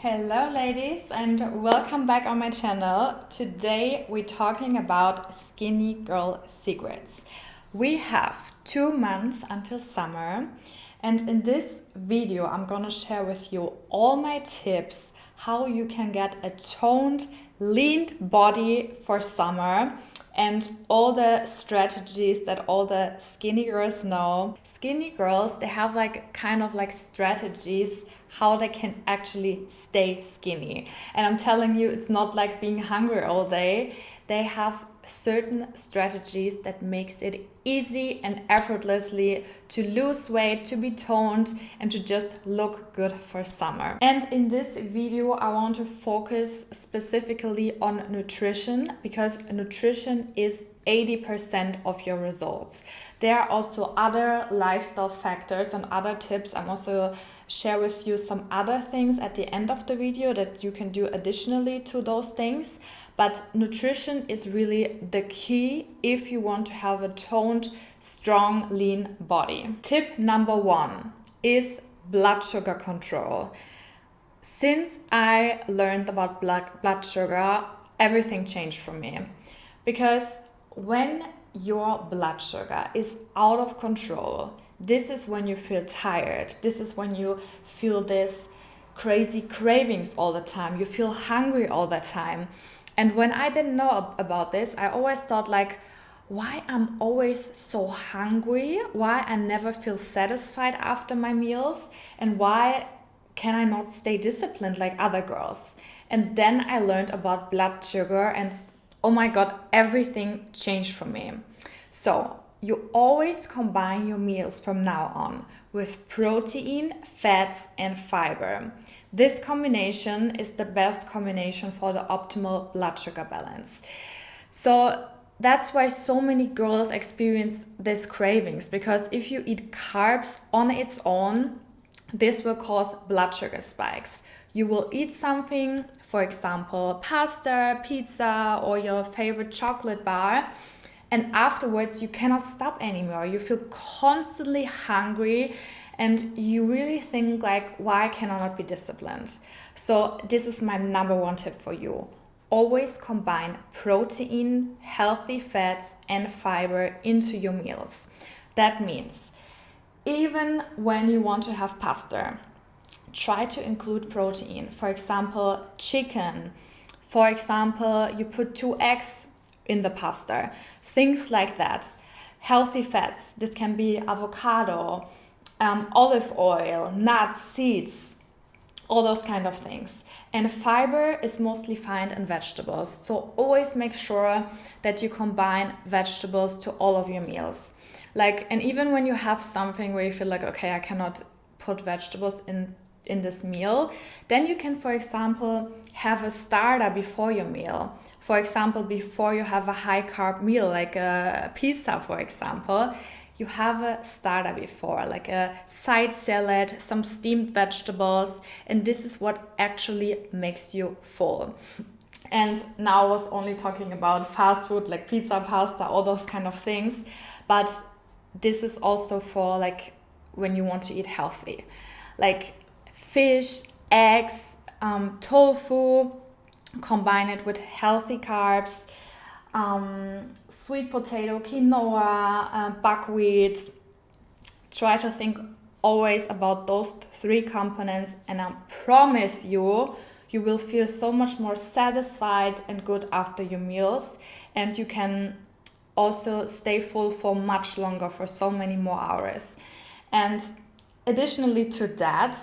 Hello ladies and welcome back on my channel. Today we're talking about skinny girl secrets. We have 2 months until summer, and in this video I'm gonna share with you all my tips how you can get a toned, lean body for summer and all the strategies that all the skinny girls know. Skinny girls, they have kind of strategies how they can actually stay skinny. And I'm telling you, it's not like being hungry all day. They have certain strategies that makes it easy and effortlessly to lose weight, to be toned, and to just look good for summer. And in this video, I want to focus specifically on nutrition, because nutrition is 80% of your results. There are also other lifestyle factors and other tips. I'm also share with you some other things at the end of the video that you can do additionally to those things. But nutrition is really the key if you want to have a toned, strong, lean body. Tip number 1 is blood sugar control. Since I learned about blood sugar, everything changed for me. Because when your blood sugar is out of control, this is when you feel tired. This is when you feel this crazy cravings all the time. You feel hungry all the time. And when I didn't know about this, I always thought why I'm always so hungry, why I never feel satisfied after my meals, and why can I not stay disciplined like other girls? And then I learned about blood sugar, and oh my God, everything changed for me. So you always combine your meals from now on with protein, fats, and fiber. This combination is the best combination for the optimal blood sugar balance. So that's why so many girls experience these cravings, because if you eat carbs on its own, this will cause blood sugar spikes. You will eat something, for example, pasta, pizza, or your favorite chocolate bar, and afterwards you cannot stop anymore. You feel constantly hungry and you really think why can I not be disciplined? So this is my number 1 tip for you. Always combine protein, healthy fats, and fiber into your meals. That means even when you want to have pasta, try to include protein. For example, chicken. For example, you put 2 eggs in the pasta. Things like that. Healthy fats. This can be avocado, olive oil, nuts, seeds, all those kind of things. And fiber is mostly found in vegetables. So always make sure that you combine vegetables to all of your meals. And even when you have something where you feel okay, I cannot put vegetables in this meal, then you can, for example, have a starter before your meal. For example, before you have a high carb meal, like a pizza, for example, you have a starter before, like a side salad, some steamed vegetables, and this is what actually makes you full. And now I was only talking about fast food, like pizza, pasta, all those kind of things, but this is also for when you want to eat healthy, like fish, eggs, tofu, combine it with healthy carbs, sweet potato, quinoa, buckwheat. Try to think always about those 3 components, and I promise you will feel so much more satisfied and good after your meals, and you can also stay full for much longer, for so many more hours. And additionally to that,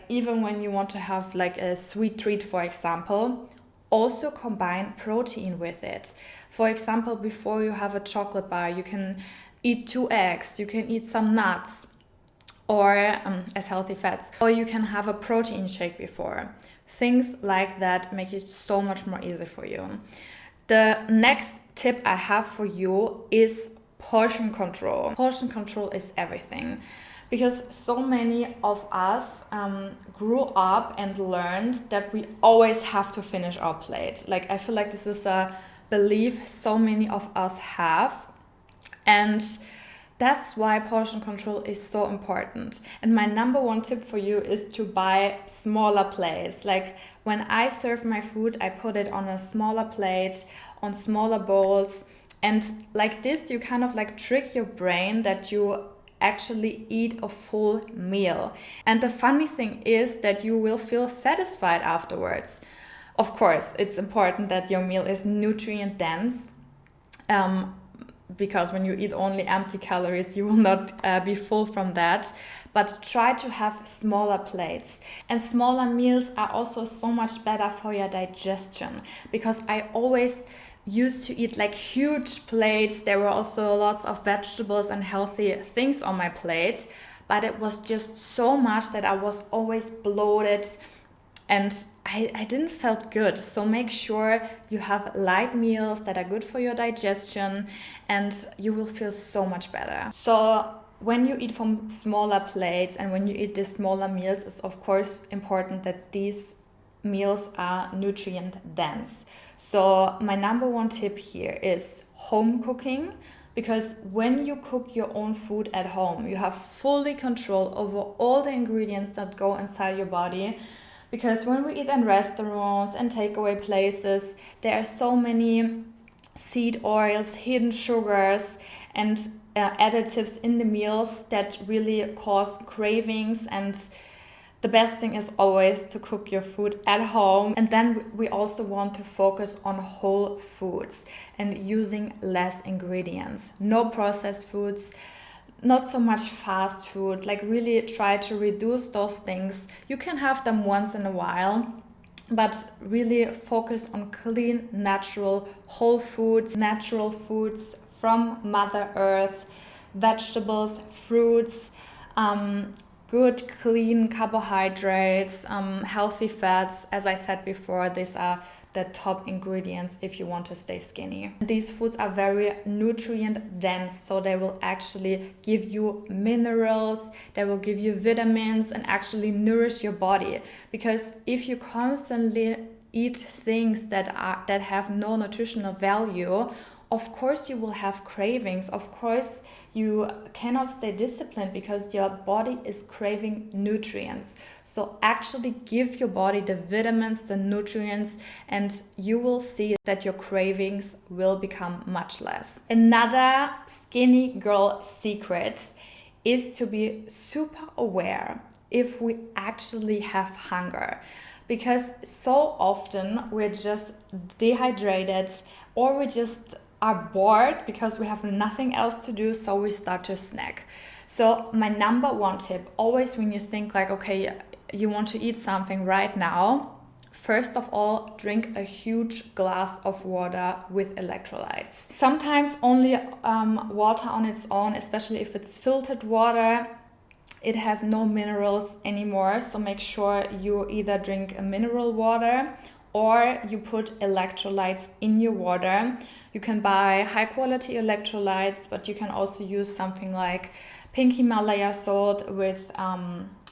even when you want to have a sweet treat, for example, also combine protein with it. For example, before you have a chocolate bar, you can eat 2 eggs, you can eat some nuts, or as healthy fats, or you can have a protein shake before. Things like that make it so much more easy for you. The next tip I have for you is portion control. Portion control is everything. Because so many of us grew up and learned that we always have to finish our plate. I feel like this is a belief so many of us have. And That's why portion control is so important. And my number one tip for you is to buy smaller plates. Like when I serve my food, I put it on a smaller plate, on smaller bowls. And like this, you kind of like trick your brain that you actually eat a full meal. And the funny thing is that you will feel satisfied afterwards. Of course, it's important that your meal is nutrient dense. Because when you eat only empty calories, you will not be full from that. But try to have smaller plates. And smaller meals are also so much better for your digestion, because I always used to eat like huge plates. There were also lots of vegetables and healthy things on my plate, but it was just so much that I was always bloated and I didn't felt good. So make sure you have light meals that are good for your digestion and you will feel so much better. So when you eat from smaller plates and when you eat these smaller meals, it's of course important that these meals are nutrient dense. So my number one tip here is home cooking, because when you cook your own food at home, you have fully control over all the ingredients that go inside your body. Because when we eat in restaurants and takeaway places, there are so many seed oils, hidden sugars, and additives in the meals that really cause cravings. And the best thing is always to cook your food at home. And then we also want to focus on whole foods and using less ingredients. No processed foods, not so much fast food. Like really try to reduce those things. You can have them once in a while, but really focus on clean, natural, whole foods, natural foods from Mother Earth, vegetables, fruits, good, clean carbohydrates, healthy fats. As I said before, these are the top ingredients if you want to stay skinny. These foods are very nutrient dense, so they will actually give you minerals, they will give you vitamins and actually nourish your body. Because if you constantly eat things that have no nutritional value, of course you will have cravings. Of course you cannot stay disciplined because your body is craving nutrients. So actually give your body the vitamins, the nutrients, and you will see that your cravings will become much less. Another skinny girl secret is to be super aware if we actually have hunger. Because so often we're just dehydrated, or we just are bored because we have nothing else to do, so we start to snack. So my number one tip, always when you think like, okay, you want to eat something right now, first of all, drink a huge glass of water with electrolytes. Sometimes only water on its own, especially if it's filtered water, it has no minerals anymore. So make sure you either drink a mineral water or you put electrolytes in your water. You can buy high quality electrolytes, but you can also use something like pink Himalaya salt with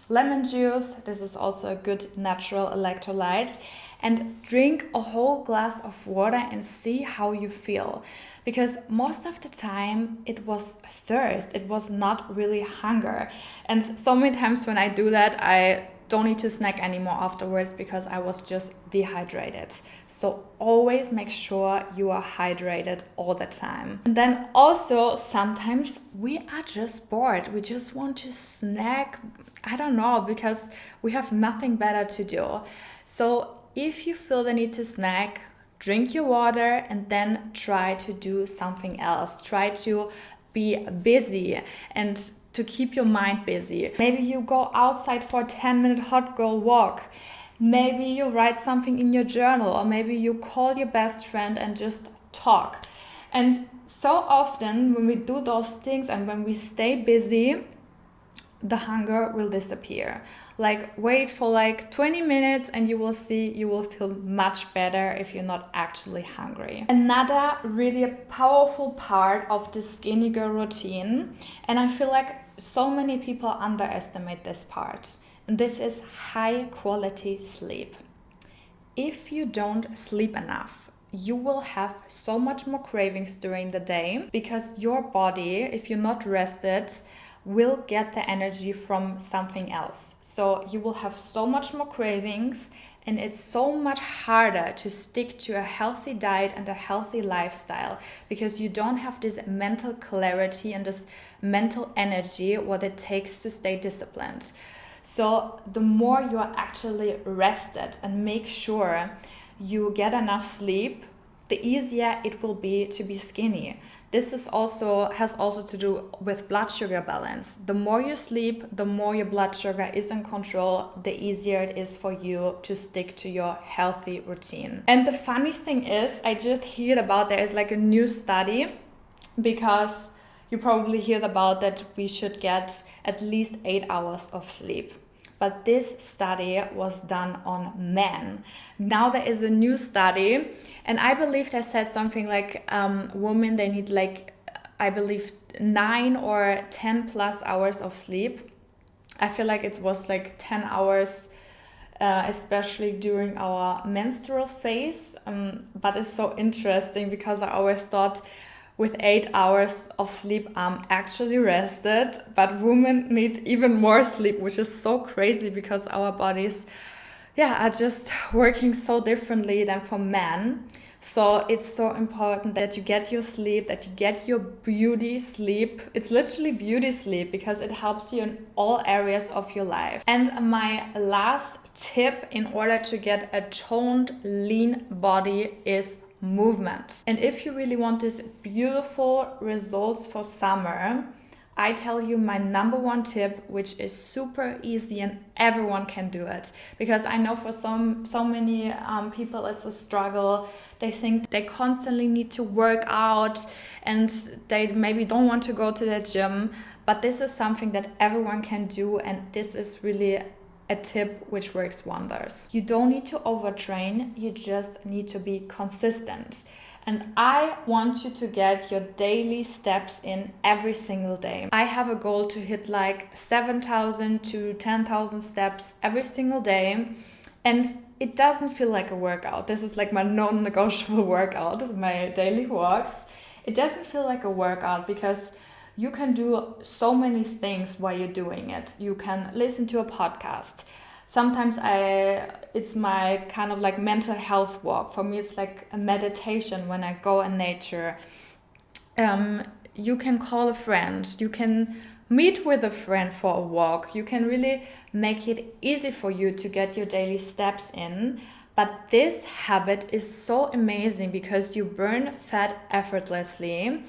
lemon juice. This is also a good natural electrolyte. And drink a whole glass of water and see how you feel. Because most of the time it was thirst, it was not really hunger. And so many times when I do that, I don't need to snack anymore afterwards because I was just dehydrated. So always make sure you are hydrated all the time. And then also sometimes we are just bored. We just want to snack, I don't know, because we have nothing better to do. So if you feel the need to snack, drink your water and then try to do something else. Try to be busy and to keep your mind busy. Maybe you go outside for a 10-minute hot girl walk. Maybe you write something in your journal, or maybe you call your best friend and just talk. And so often when we do those things and when we stay busy, the hunger will disappear. Like wait for like 20 minutes and you will see you will feel much better if you're not actually hungry. Another really powerful part of the skinny girl routine, and I feel like so many people underestimate this part, and this is high quality sleep. If you don't sleep enough, you will have so much more cravings during the day, because your body, if you're not rested, will get the energy from something else. So you will have so much more cravings, and it's so much harder to stick to a healthy diet and a healthy lifestyle, because you don't have this mental clarity and this mental energy what it takes to stay disciplined. So the more you are actually rested and make sure you get enough sleep, the easier it will be to be skinny. This has also to do with blood sugar balance. The more you sleep, the more your blood sugar is in control, the easier it is for you to stick to your healthy routine. And the funny thing is, I just heard about there is like a new study, because you probably heard about that we should get at least 8 hours of sleep. But this study was done on men. Now there is a new study, and I believe they said something like women, they need like, I believe 9 or 10 plus hours of sleep. I feel like it was like 10 hours, especially during our menstrual phase. But it's so interesting, because I always thought with 8 hours of sleep, I'm actually rested, but women need even more sleep, which is so crazy, because our bodies, are just working so differently than for men. So it's so important that you get your sleep, that you get your beauty sleep. It's literally beauty sleep, because it helps you in all areas of your life. And my last tip in order to get a toned, lean body is movement. And if you really want these beautiful results for summer, I tell you my number one tip, which is super easy and everyone can do it. Because I know for so many people it's a struggle. They think they constantly need to work out, and they maybe don't want to go to the gym. But this is something that everyone can do, and this is really a tip which works wonders. You don't need to overtrain, you just need to be consistent. And I want you to get your daily steps in every single day. I have a goal to hit like 7,000 to 10,000 steps every single day. And it doesn't feel like a workout. This is like my non-negotiable workout. This is my daily walks. It doesn't feel like a workout, because you can do so many things while you're doing it. You can listen to a podcast. Sometimes it's my kind of like mental health walk. For me, it's like a meditation when I go in nature. You can call a friend. You can meet with a friend for a walk. You can really make it easy for you to get your daily steps in. But this habit is so amazing, because you burn fat effortlessly.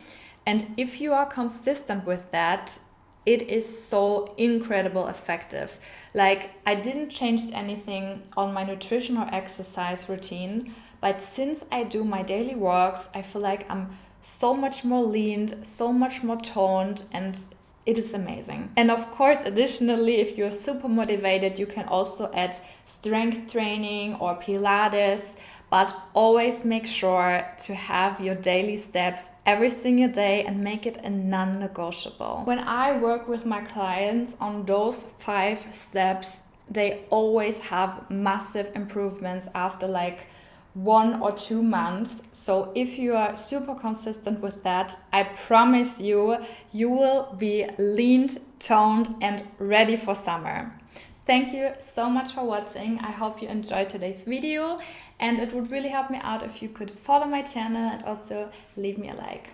And if you are consistent with that, it is so incredible effective. Like, I didn't change anything on my nutrition or exercise routine, but since I do my daily walks, I feel like I'm so much more lean, so much more toned, and it is amazing. And of course, additionally, if you're super motivated, you can also add strength training or Pilates, but always make sure to have your daily steps every single day and make it a non-negotiable. When I work with my clients on those 5 steps, they always have massive improvements after like 1 or 2 months. So if you are super consistent with that, I promise you, you will be lean, toned, and ready for summer. Thank you so much for watching. I hope you enjoyed today's video, and it would really help me out if you could follow my channel and also leave me a like.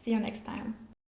See you next time.